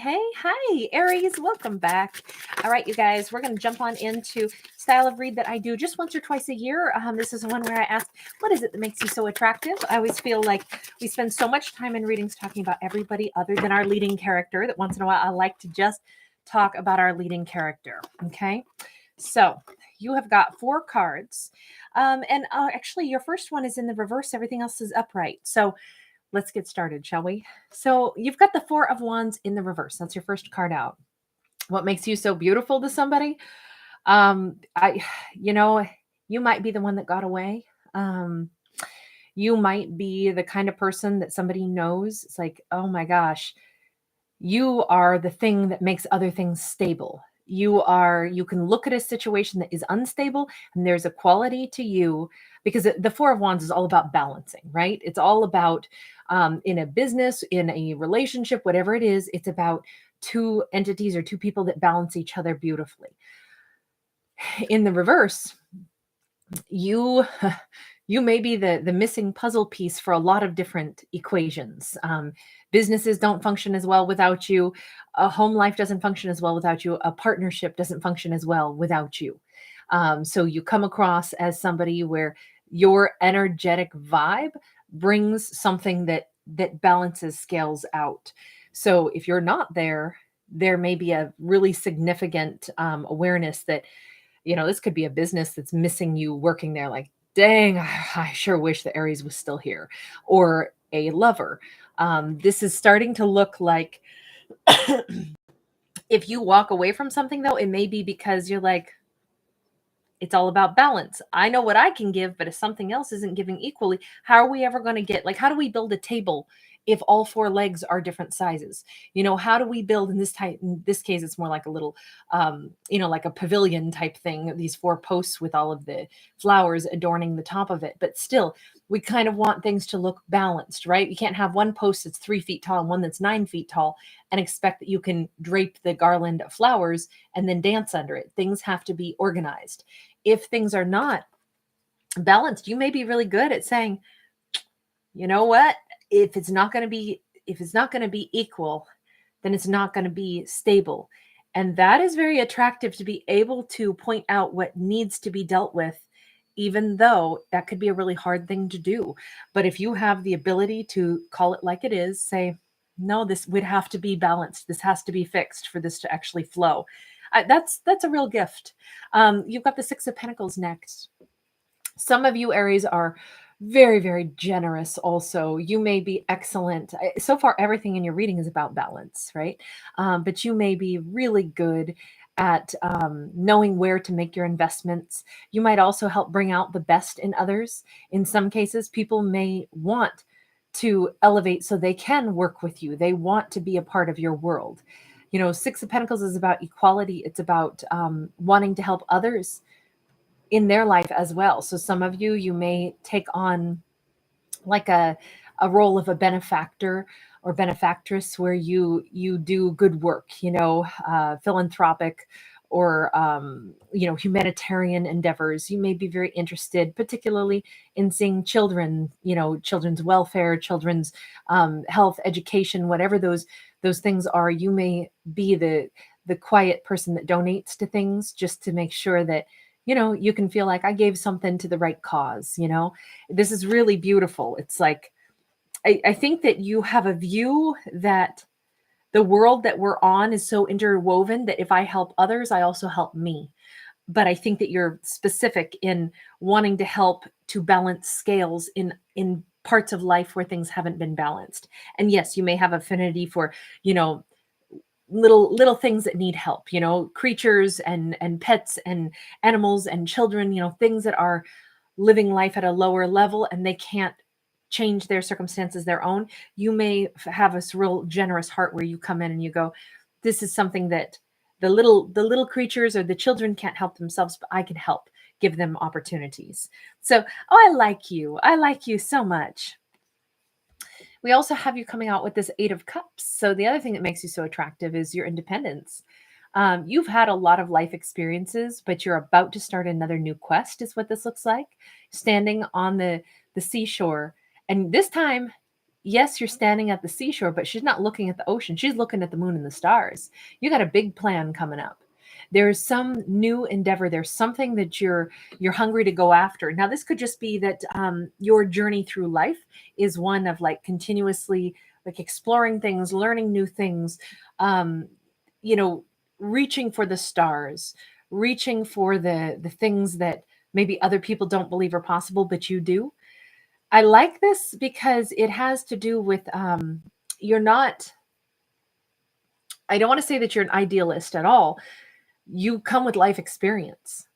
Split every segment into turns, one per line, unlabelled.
Hey, hi, Aries. Welcome back. All right, you guys, we're going to jump on into style of read that I do just once or twice a year. This is one where I ask, what is it that makes you so attractive? I always feel like we spend so much time in readings talking about everybody other than our leading character that once in a while I like to just talk about our leading character. Okay, so you have got 4 cards. Actually, your first one is in the reverse. Everything else is upright. So let's get started, shall we? So you've got the 4 of Wands in the reverse. That's your first card out. What makes you so beautiful to somebody? I, you know, you might be the one that got away. You might be the kind of person that somebody knows. It's like, oh my gosh, you are the thing that makes other things stable. You can look at a situation that is unstable and there's a quality to you because the 4 of Wands is all about balancing, right? It's all about in a business, in a relationship, whatever it is, it's about 2 entities or 2 people that balance each other beautifully. In the reverse, you you may be the missing puzzle piece for a lot of different equations. Businesses don't function as well without you. A home life doesn't function as well without you. A partnership doesn't function as well without you. So you come across as somebody where your energetic vibe brings something that balances scales out. So if you're not there, there may be a really significant awareness that this could be a business that's missing you working there. Like, dang, I sure wish the Aries was still here. Or a lover. This is starting to look like if you walk away from something, though, it may be because you're like, it's all about balance. I know what I can give, but if something else isn't giving equally, how are we ever going to get, like, how do we build a table if all 4 legs are different sizes? How do we build in this case, it's more like a little, like a pavilion type thing, these 4 posts with all of the flowers adorning the top of it. But still, we kind of want things to look balanced, right? You can't have one post that's 3 feet tall and one that's 9 feet tall and expect that you can drape the garland of flowers and then dance under it. Things have to be organized. If things are not balanced, you may be really good at saying, you know what, if it's not going to be equal, then it's not going to be stable. And that is very attractive, to be able to point out what needs to be dealt with, even though that could be a really hard thing to do. But if you have the ability to call it like it is, say, no, this would have to be balanced, this has to be fixed for this to actually flow. That's a real gift. You've got the 6 of Pentacles next. Some of you Aries are very, very generous also. You may be excellent. So far, everything in your reading is about balance, right? But you may be really good at knowing where to make your investments. You might also help bring out the best in others. In some cases, people may want to elevate so they can work with you. They want to be a part of your world. 6 of Pentacles is about equality. It's about wanting to help others in their life as well. So some of you may take on like a role of a benefactor or benefactress where you do good work, philanthropic or humanitarian endeavors. You may be very interested particularly in seeing children, children's welfare, children's health, education, whatever those things are. You may be the quiet person that donates to things just to make sure that you can feel like I gave something to the right cause. This is really beautiful. It's like, I think that you have a view that the world that we're on is so interwoven that if I help others, I also help me. But I think that you're specific in wanting to help to balance scales in parts of life where things haven't been balanced. And yes, you may have affinity for, little things that need help, creatures and pets and animals and children, things that are living life at a lower level and they can't change their circumstances their own. You may have a real generous heart where you come in and you go, this is something that the little creatures or the children can't help themselves, but I can help give them opportunities. So, I like you so much. We also have you coming out with this 8 of Cups. So the other thing that makes you so attractive is your independence. You've had a lot of life experiences, but you're about to start another new quest, is what this looks like. Standing on the seashore. And this time, yes, you're standing at the seashore, but she's not looking at the ocean. She's looking at the moon and the stars. You got a big plan coming up. There's some new endeavor. There's something that you're hungry to go after. Now, this could just be that your journey through life is one of like continuously like exploring things, learning new things, um, you know, reaching for the stars, reaching for the things that maybe other people don't believe are possible, but you do. I like this because it has to do with you're not, I don't want to say that you're an idealist at all. You come with life experience.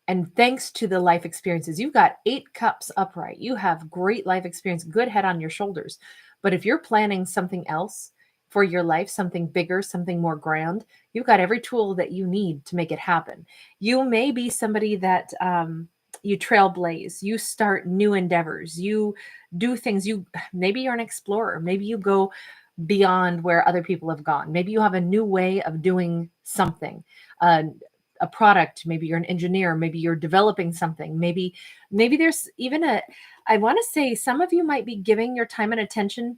And thanks to the life experiences, you've got 8 cups upright. You have great life experience, good head on your shoulders. But if you're planning something else for your life, something bigger, something more grand, you've got every tool that you need to make it happen. You may be somebody that you trailblaze, you start new endeavors, you do things, you maybe you're an explorer, maybe you go beyond where other people have gone. Maybe you have a new way of doing something, uh, a product. Maybe you're an engineer. Maybe you're developing something. Maybe there's even I want to say some of you might be giving your time and attention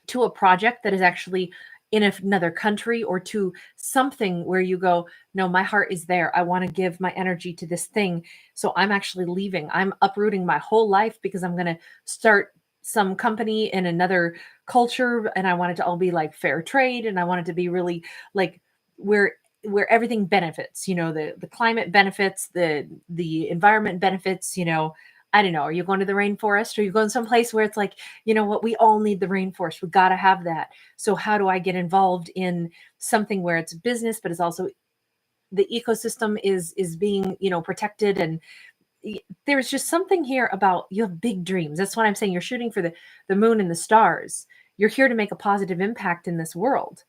to a project that is actually in another country or to something where you go, no, my heart is there. I want to give my energy to this thing. So I'm actually leaving. I'm uprooting my whole life because I'm going to start some company in another culture, and I want it to all be like fair trade, and I want it to be really like where everything benefits, the climate benefits, the environment benefits, I don't know. Are you going to the rainforest? Or are you going someplace where it's like, you know what, we all need the rainforest. We got to have that. So how do I get involved in something where it's business, but it's also the ecosystem is being, protected? And there's just something here about you have big dreams. That's what I'm saying. You're shooting for the moon and the stars. You're here to make a positive impact in this world.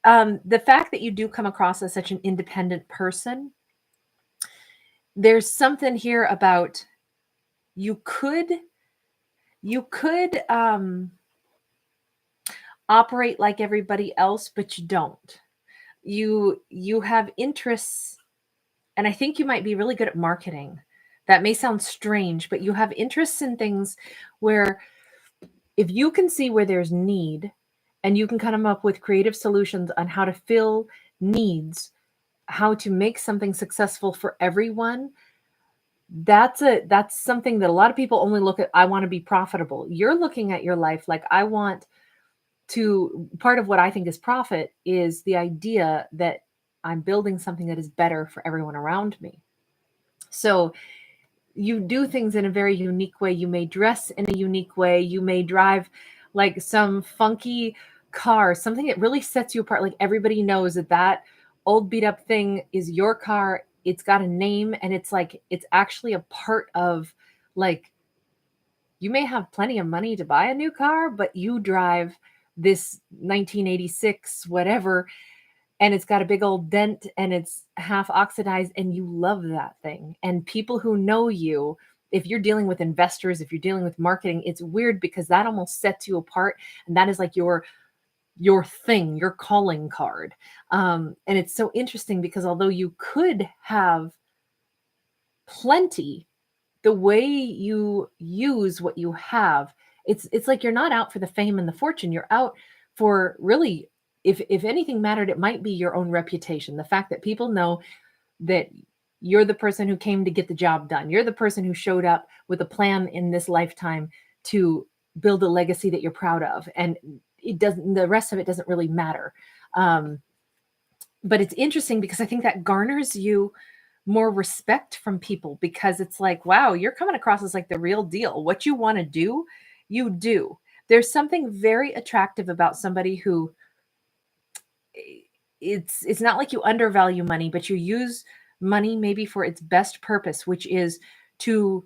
The fact that you do come across as such an independent person, there's something here about you could operate like everybody else, but you don't. You have interests, and I think you might be really good at marketing. That may sound strange, but you have interests in things where if you can see where there's need and you can come up with creative solutions on how to fill needs, how to make something successful for everyone, that's something that a lot of people only look at. I want to be profitable. You're looking at your life like, I want to, part of what I think is profit is the idea that I'm building something that is better for everyone around me. So you do things in a very unique way. You may dress in a unique way. You may drive like some funky car, something that really sets you apart. Like everybody knows that old beat up thing is your car. It's got a name, and it's like, it's actually a part of, like, you may have plenty of money to buy a new car, but you drive this 1986, whatever, and it's got a big old dent and it's half oxidized, and you love that thing. And people who know you, if you're dealing with investors, if you're dealing with marketing, it's weird because that almost sets you apart. And that is like your thing, your calling card. And it's so interesting because although you could have plenty, the way you use what you have, it's like you're not out for the fame and the fortune. You're out for really, if anything mattered, it might be your own reputation. The fact that people know that you're the person who came to get the job done. You're the person who showed up with a plan in this lifetime to build a legacy that you're proud of. And the rest of it doesn't really matter. But it's interesting because I think that garners you more respect from people, because it's like, wow, you're coming across as like the real deal. What you want to do, you do. There's something very attractive about somebody who, it's not like you undervalue money, but you use money maybe for its best purpose, which is to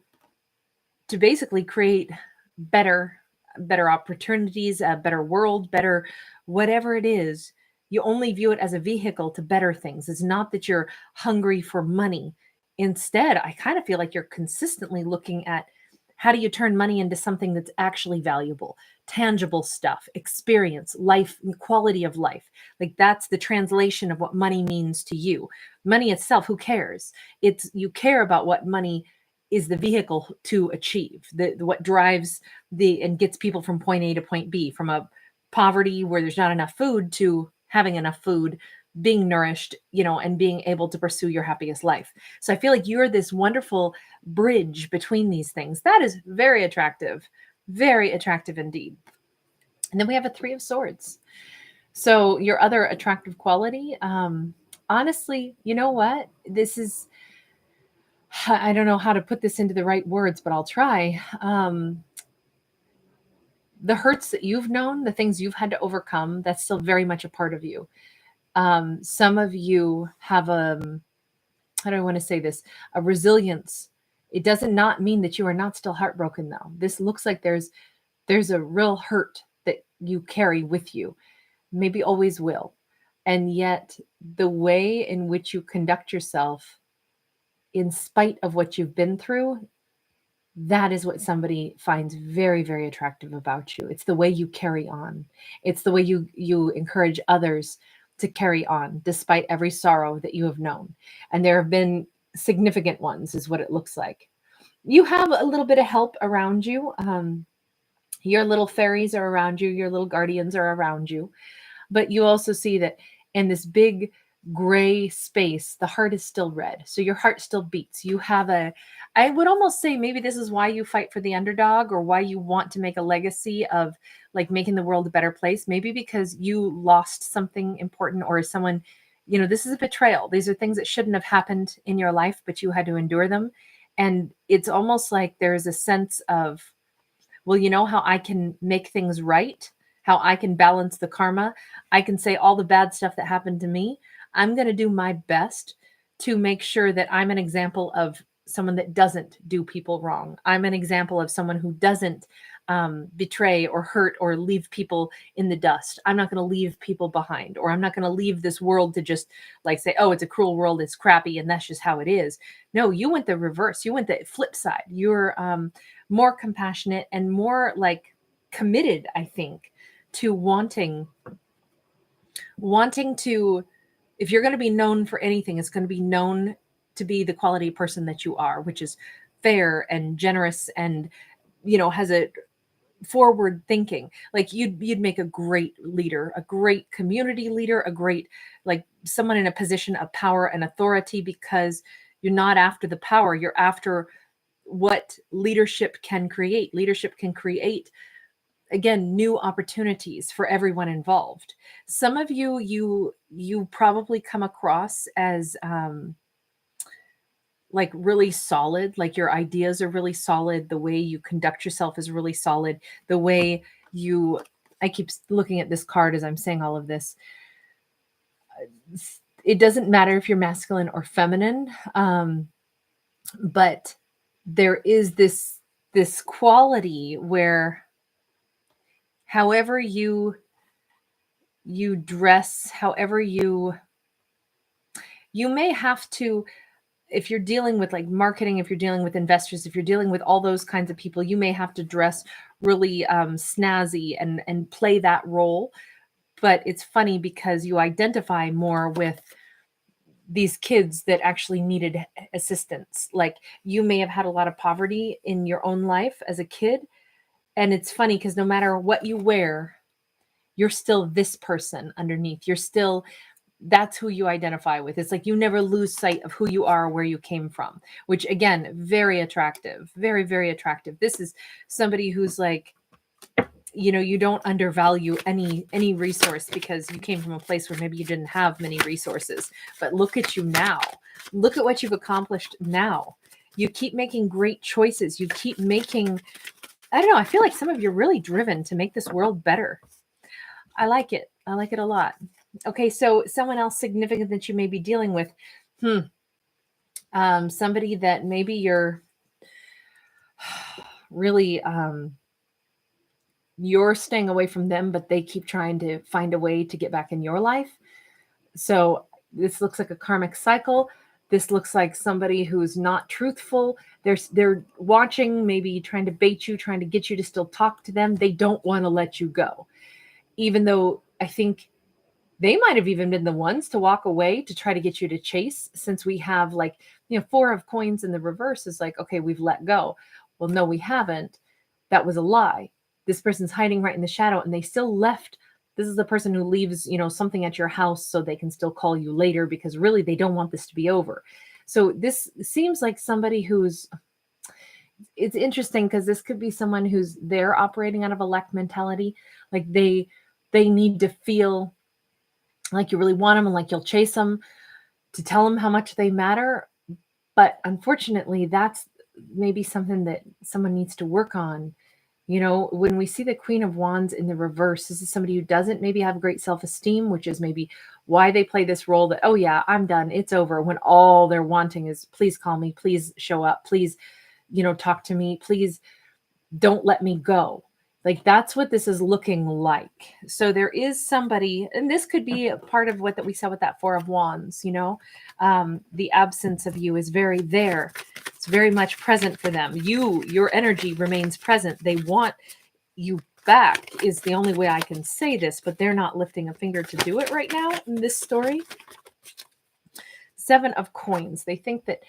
basically create better opportunities, a better world, better whatever it is. You only view it as a vehicle to better things. It's not that you're hungry for money. Instead, I kind of feel like you're consistently looking at how do you turn money into something that's actually valuable, tangible stuff, experience, life, quality of life. Like that's the translation of what money means to you. Money itself, who cares? It's, you care about what money is the vehicle to achieve what drives and gets people from point A to point B, from a poverty where there's not enough food to having enough food, being nourished, and being able to pursue your happiest life. So I feel like you're this wonderful bridge between these things. That is very attractive indeed. And then we have a Three of Swords. So your other attractive quality, honestly, you know what? This is, I don't know how to put this into the right words, but I'll try. The hurts that you've known, the things you've had to overcome, that's still very much a part of you. Some of you have how do I want to say this? A resilience. It doesn't not mean that you are not still heartbroken though. This looks like there's a real hurt that you carry with you, maybe always will. And yet the way in which you conduct yourself in spite of what you've been through, that is what somebody finds very, very attractive about you. It's the way you carry on. It's the way you encourage others to carry on despite every sorrow that you have known. And there have been significant ones, is what it looks like. You have a little bit of help around you. Your little fairies are around you. Your little guardians are around you. But you also see that in this big gray space, the heart is still red. So your heart still beats. You have I would almost say maybe this is why you fight for the underdog, or why you want to make a legacy of like making the world a better place. Maybe because you lost something important, or someone, this is a betrayal. These are things that shouldn't have happened in your life, but you had to endure them. And it's almost like there's a sense of, well, you know how I can make things right, how I can balance the karma. I can say all the bad stuff that happened to me. I'm going to do my best to make sure that I'm an example of someone that doesn't do people wrong. I'm an example of someone who doesn't betray or hurt or leave people in the dust. I'm not going to leave people behind, or I'm not going to leave this world to just like say, oh, it's a cruel world, it's crappy, and that's just how it is. No, you went the reverse. You went the flip side. You're more compassionate and more like committed, I think, to wanting to, if you're going to be known for anything, it's going to be known to be the quality person that you are, which is fair and generous and, has a forward thinking. Like you'd make a great leader, a great community leader, a great, like someone in a position of power and authority, because you're not after the power, you're after what leadership can create. Leadership can create, again, new opportunities for everyone involved. Some of you probably come across as like really solid, like your ideas are really solid, the way you conduct yourself is really solid, the way I keep looking at this card as I'm saying all of this. It doesn't matter if you're masculine or feminine, but there is this quality where however you dress, however you may have to, if you're dealing with like marketing, if you're dealing with investors, if you're dealing with all those kinds of people, you may have to dress really snazzy and play that role. But it's funny because you identify more with these kids that actually needed assistance. Like you may have had a lot of poverty in your own life as a kid. And it's funny because no matter what you wear, you're still this person underneath. You're still, that's who you identify with. It's like you never lose sight of who you are, where you came from, which again, very attractive, very, very attractive. This is somebody who's like, you don't undervalue any resource because you came from a place where maybe you didn't have many resources. But look at you now. Look at what you've accomplished now. You keep making great choices. You keep making, I don't know, I feel like some of you are really driven to make this world better. I like it. I like it a lot. Okay, so someone else significant that you may be dealing with. Somebody that maybe you're really, you're staying away from them, but they keep trying to find a way to get back in your life. So this looks like a karmic cycle. This looks like somebody who's not truthful. They're watching, maybe trying to bait you, trying to get you to still talk to them. They don't want to let you go. Even though I think They might have even been the ones to walk away to try to get you to chase, since we have like, Four of Coins in the reverse is like, okay, we've let go. Well, no, we haven't. That was a lie. This person's hiding right in the shadow, and they still left. This is the person who leaves, something at your house so they can still call you later, because really they don't want this to be over. So this seems like somebody who's, it's interesting because this could be someone who's they're operating out of a lack mentality. Like they need to feel like you really want them and like you'll chase them to tell them how much they matter. But unfortunately, that's maybe something that someone needs to work on. When we see the Queen of Wands in the reverse, this is somebody who doesn't maybe have great self-esteem, which is maybe why they play this role that, oh yeah, I'm done, it's over, when all they're wanting is, please call me, please show up, please, talk to me, please don't let me go. Like that's what this is looking like. So there is somebody, and this could be a part of what that we saw with that Four of Wands, the absence of you is very there. It's very much present for them. Your energy remains present. They want you back is the only way I can say this, but they're not lifting a finger to do it right now in this story. Seven of Coins. They think that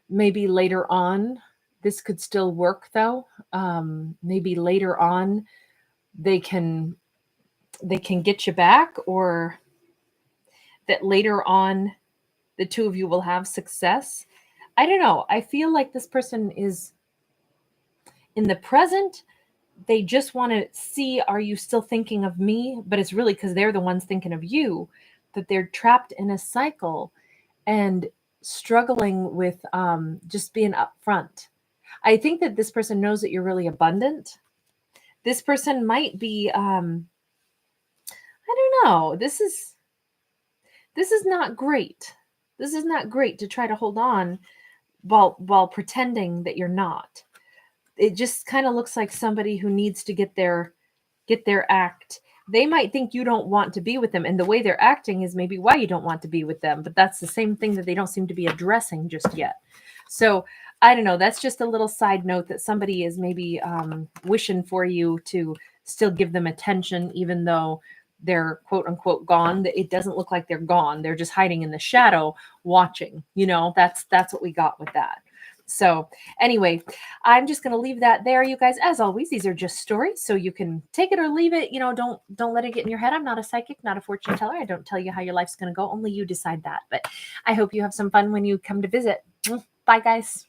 maybe later on, this could still work though. Maybe later on they can get you back, or that later on the two of you will have success. I don't know. I feel like this person is in the present. They just want to see, are you still thinking of me? But it's really because they're the ones thinking of you, that they're trapped in a cycle and struggling with just being upfront. I think that this person knows that you're really abundant. This person might be, I don't know. This is not great. This is not great to try to hold on while pretending that you're not. It just kind of looks like somebody who needs to get their act. They might think you don't want to be with them, and the way they're acting is maybe why you don't want to be with them, but that's the same thing that they don't seem to be addressing just yet. So I don't know. That's just a little side note that somebody is maybe wishing for you to still give them attention, even though they're quote unquote gone. It doesn't look like they're gone. They're just hiding in the shadow watching. That's what we got with that. So anyway, I'm just going to leave that there, you guys. As always, these are just stories, so you can take it or leave it. Don't let it get in your head. I'm not a psychic, not a fortune teller. I don't tell you how your life's going to go. Only you decide that. But I hope you have some fun when you come to visit. Bye, guys.